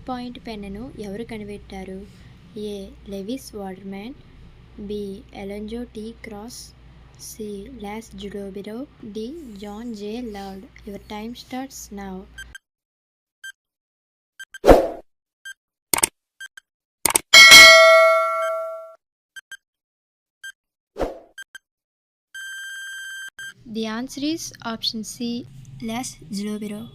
Ball point పెన్నును ఎవరు కనిపెట్టారు? A. Lewis Waterman, B. Alonzo T Cross, C. లాస్ జుడోబిరో, D. John J Loud. Your time starts now. The answer is option C. లాస్ జుడోబిరో.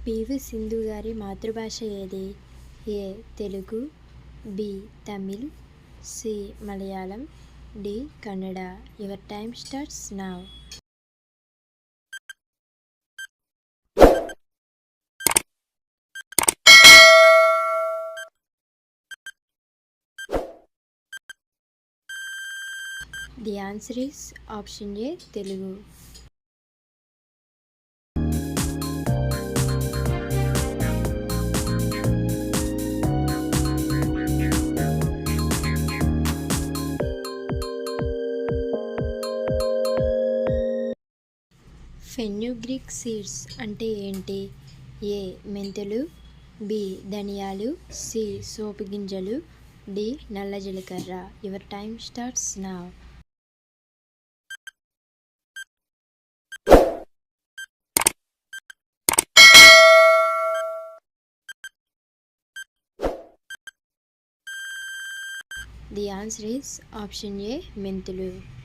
పివి సింధు గారి మాతృభాష ఏది? A. Telugu, B. Tamil, C. Malayalam, D. Kannada. Your time starts now. The answer is option A. Telugu. Fenugreek seeds అంటే ఏంటి? ఏ. మెంతులు, బి. ధనియాలు, సి. సోపు గింజలు, డి. నల్ల జీలకర్ర. Your time starts now. The answer is option A. మెంతులు.